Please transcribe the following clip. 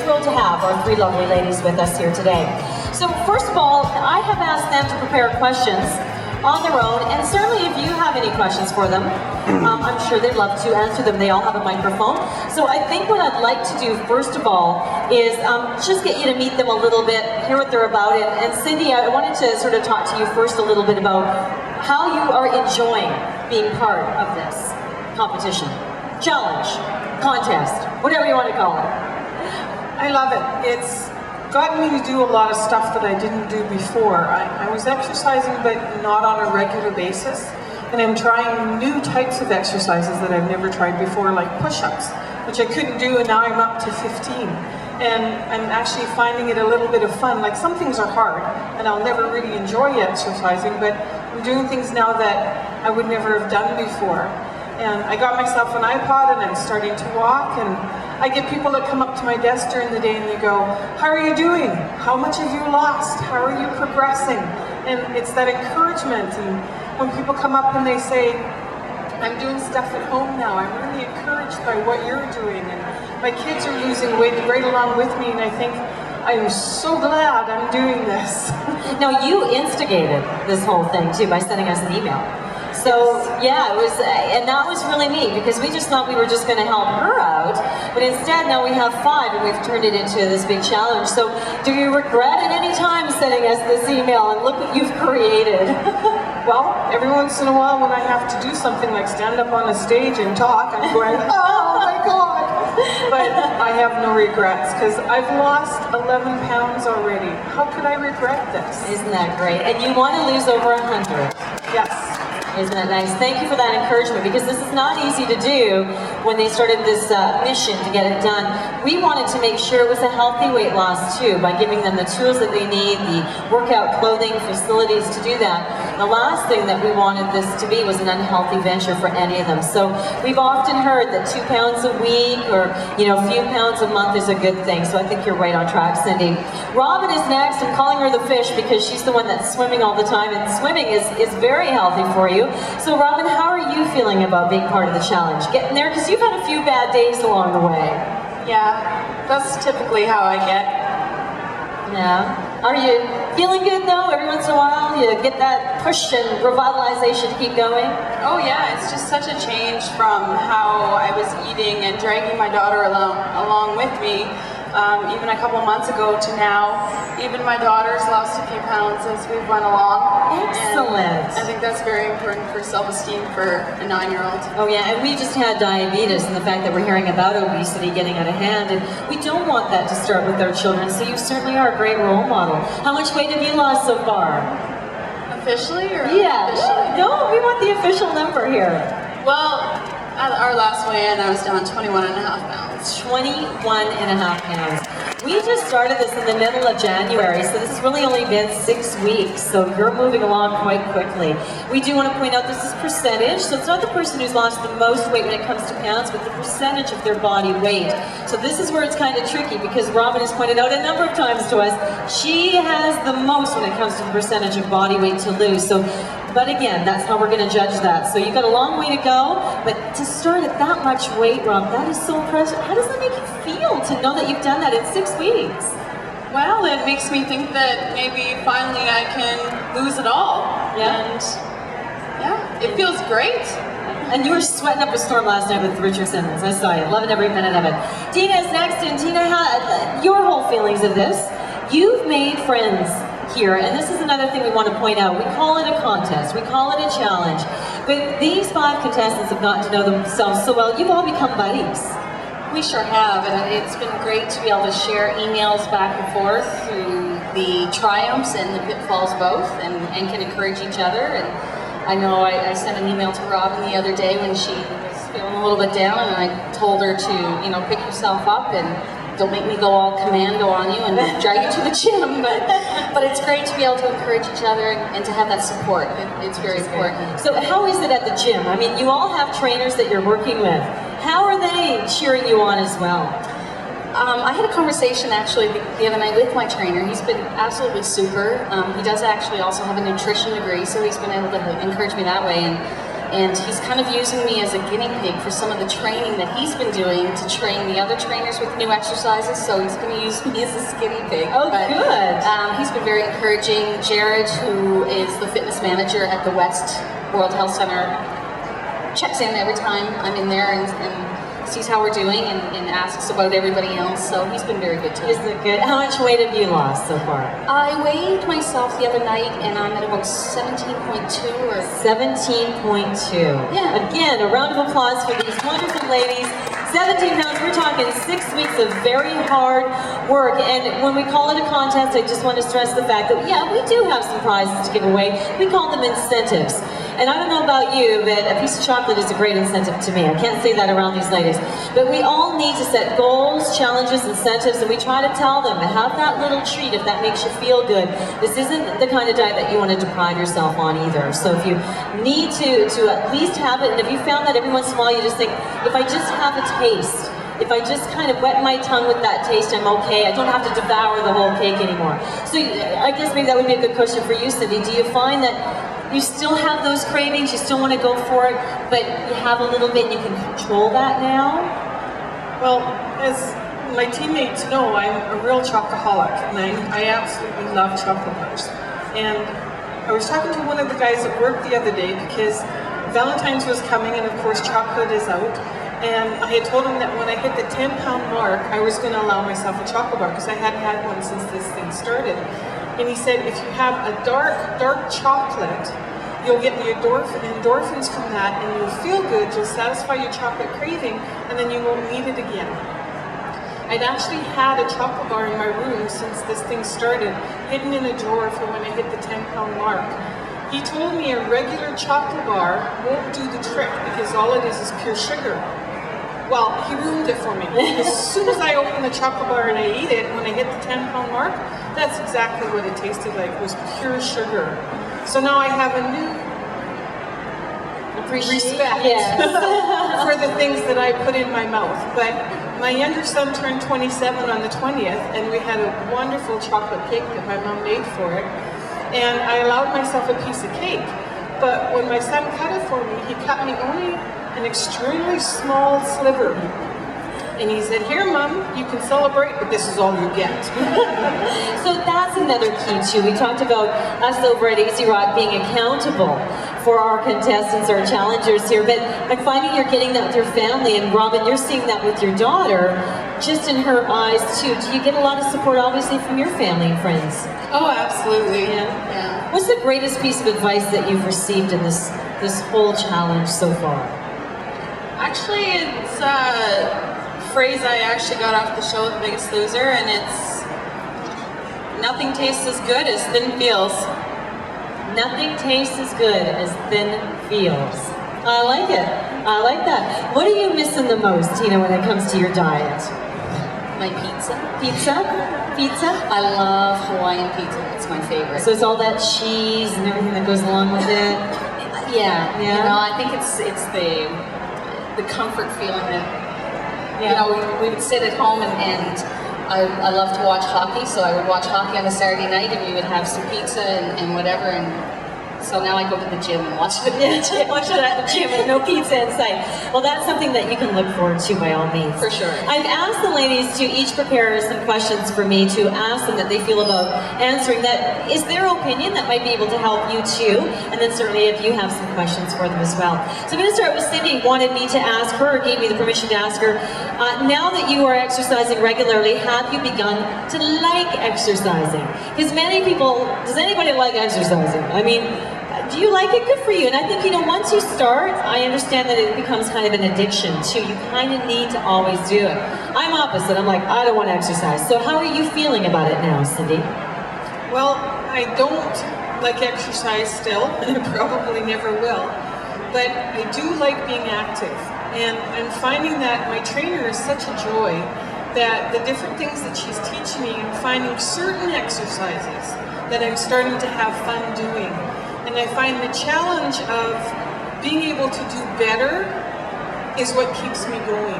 thrilled to have our three lovely ladies with us here today. So first of all, I have asked them to prepare questions on their own, and certainly if you have any questions for them, I'm sure they'd love to answer them. They all have a microphone. So I think what I'd like to do first of all is just get you to meet them a little bit, hear what they're about. And Cindy, I wanted to sort of talk to you first a little bit about how you are enjoying being part of this competition, challenge, contest, whatever you want to call it. I love it. It's gotten me to do a lot of stuff that I didn't do before. I was exercising, but not on a regular basis. And I'm trying new types of exercises that I've never tried before, like push-ups, which I couldn't do, and now I'm up to 15. And I'm actually finding it a little bit of fun. Like, some things are hard, and I'll never really enjoy exercising, but I'm doing things now that I would never have done before. And I got myself an iPod, and I'm starting to walk, and I get people that come up to my desk during the day and they go, "How are you doing? How much have you lost? How are you progressing?" And it's that encouragement. And when people come up and they say, "I'm doing stuff at home now, I'm really encouraged by what you're doing, and my kids are losing weight right along with me," and I think, I'm so glad I'm doing this. Now, you instigated this whole thing too by sending us an email. So yeah, it was, and that was really neat because we just thought we were just going to help her out, but instead now we have 5 and we've turned it into this big challenge. So do you regret at any time sending us this email and look what you've created? Well, every once in a while when I have to do something like stand up on a stage and talk, I'm going, oh my God! But I have no regrets because I've lost 11 pounds already. How could I regret this? Isn't that great? And you want to lose over 100. Yes. Isn't that nice? Thank you for that encouragement, because this is not easy to do when they started this mission to get it done. We wanted to make sure it was a healthy weight loss too, by giving them the tools that they need, the workout clothing, facilities to do that. The last thing that we wanted this to be was an unhealthy venture for any of them. So we've often heard that 2 pounds a week or a few pounds a month is a good thing. So I think you're right on track, Cindy. Robin is next. I'm calling her the fish because she's the one that's swimming all the time, and swimming is very healthy for you. So Robin, how are you feeling about being part of the challenge? Getting there, because you've had a few bad days along the way. Yeah, that's typically how I get. Yeah. Are you feeling good though? Every once in a while you get that push and revitalization to keep going? Oh yeah, it's just such a change from how I was eating and dragging my daughter along with me. Even a couple months ago to now. Even my daughter's lost a few pounds as we've went along. Excellent. And I think that's very important for self-esteem for a 9-year-old. Oh yeah, and we just had diabetes, and the fact that we're hearing about obesity getting out of hand, and we don't want that to start with our children, so you certainly are a great role model. How much weight have you lost so far? Officially or yeah. unofficially? No, we want the official number here. Well, at our last weigh-in, I was down 21.5 pounds. 21.5 pounds. We just started this in the middle of January, so this has really only been 6 weeks, so you're moving along quite quickly. We do want to point out this is percentage, so it's not the person who's lost the most weight when it comes to pounds, but the percentage of their body weight. So this is where it's kind of tricky, because Robin has pointed out a number of times to us, she has the most when it comes to the percentage of body weight to lose. So, but again, that's how we're going to judge that. So you've got a long way to go, but to start at that much weight, Rob, that is so impressive. How does that make you feel to know that you've done that in 6 weeks? Well, it makes me think that maybe finally I can lose it all. Yeah. And yeah, it feels great. And you were sweating up a storm last night with Richard Simmons. I saw you, loving every minute of it. Tina is next, and Tina, your whole feelings of this. You've made friends here, and this is another thing we want to point out. We call it a contest, we call it a challenge, but these 5 contestants have gotten to know themselves so well. You've all become buddies. We sure have, and it's been great to be able to share emails back and forth through the triumphs and the pitfalls both, and can encourage each other. And I know I sent an email to Robin the other day when she was feeling a little bit down, and I told her to, pick yourself up and don't make me go all commando on you and drag you to the gym, but it's great to be able to encourage each other and to have that support. It's very important. So how is it at the gym? I mean, you all have trainers that you're working with. How are they cheering you on as well? I had a conversation actually the other night with my trainer. He's been absolutely super. He does actually also have a nutrition degree, so he's been able to encourage me that way. And And he's kind of using me as a guinea pig for some of the training that he's been doing to train the other trainers with new exercises. So he's going to use me as a guinea pig. Oh, good. He's been very encouraging. Jared, who is the fitness manager at the West World Health Center, checks in every time I'm in there and sees how we're doing and asks about everybody else. So he's been very good to us. Isn't it good? How much weight have you lost so far? I weighed myself the other night and I'm at about 17.2 or 17.2. Yeah. Again, a round of applause for these wonderful ladies. 17 pounds, we're talking 6 weeks of very hard work. And when we call it a contest, I just want to stress the fact that, yeah, we do have some prizes to give away. We call them incentives. And I don't know about you, but a piece of chocolate is a great incentive to me. I can't say that around these ladies. But we all need to set goals, challenges, incentives, and we try to tell them, have that little treat if that makes you feel good. This isn't the kind of diet that you want to deprive yourself on either. So if you need to at least have it, and if you found that every once in a while you just think, if I just have a taste, if I just kind of wet my tongue with that taste, I'm okay. I don't have to devour the whole cake anymore. So I guess maybe that would be a good question for you, Cindy. Do you find that you still have those cravings, you still want to go for it, but you have a little bit and you can control that now? Well, as my teammates know, I'm a real chocoholic, and I absolutely love chocolate bars. And I was talking to one of the guys at work the other day because Valentine's was coming, and of course chocolate is out. And I had told him that when I hit the 10-pound mark, I was going to allow myself a chocolate bar because I hadn't had one since this thing started. And he said, if you have a dark chocolate, you'll get the endorphins from that, and you'll feel good, you'll satisfy your chocolate craving, and then you won't need it again. I'd actually had a chocolate bar in my room since this thing started, hidden in a drawer for when I hit the 10-pound mark. He told me a regular chocolate bar won't do the trick because all it is pure sugar. Well, he ruined it for me. As soon as I opened the chocolate bar and I ate it, when I hit the 10-pound mark, that's exactly what it tasted like. It was pure sugar. So now I have a new respect for the things that I put in my mouth. But my younger son turned 27 on the 20th, and we had a wonderful chocolate cake that my mom made for it. And I allowed myself a piece of cake. But when my son cut it for me, he cut me only an extremely small sliver. And he said, here, Mom, you can celebrate, but this is all you get. So that's another key, too. We talked about us over at AC Rock being accountable for our contestants, our challengers here, but I'm finding you're getting that with your family, and Robin, you're seeing that with your daughter, just in her eyes, too. Do you get a lot of support, obviously, from your family and friends? Oh, absolutely. Yeah. What's the greatest piece of advice that you've received in this whole challenge so far? Actually, it's a phrase I actually got off the show The Biggest Loser, and it's, nothing tastes as good as thin feels. Nothing tastes as good as thin feels. I like it. I like that. What are you missing the most, Tina, when it comes to your diet? My pizza. Pizza? Pizza? I love Hawaiian pizza. It's my favorite. So it's all that cheese and everything that goes along with it? Yeah. Yeah. You know, I think it's the comfort feeling that, you know, we would sit at home and I love to watch hockey, so I would watch hockey on a Saturday night and we would have some pizza and whatever, and so now I go to the gym and watch it. Watch it at the gym with no pizza in sight. Well, that's something that you can look forward to by all means. For sure. I've asked the ladies to each prepare some questions for me to ask them that they feel about answering that is their opinion that might be able to help you too, and then certainly if you have some questions for them as well. So I'm going to start with Cindy. Wanted me to ask her, or gave me the permission to ask her, now that you are exercising regularly, have you begun to like exercising? Because many people, does anybody like exercising? I mean, do you like it? Good for you. And I think, you know, once you start, I understand that it becomes kind of an addiction too. You kind of need to always do it. I'm opposite. I'm like, I don't want to exercise. So how are you feeling about it now, Cindy? Well, I don't like exercise still, and I probably never will. But I do like being active. And I'm finding that my trainer is such a joy that the different things that she's teaching me, I'm finding certain exercises that I'm starting to have fun doing. And I find the challenge of being able to do better is what keeps me going.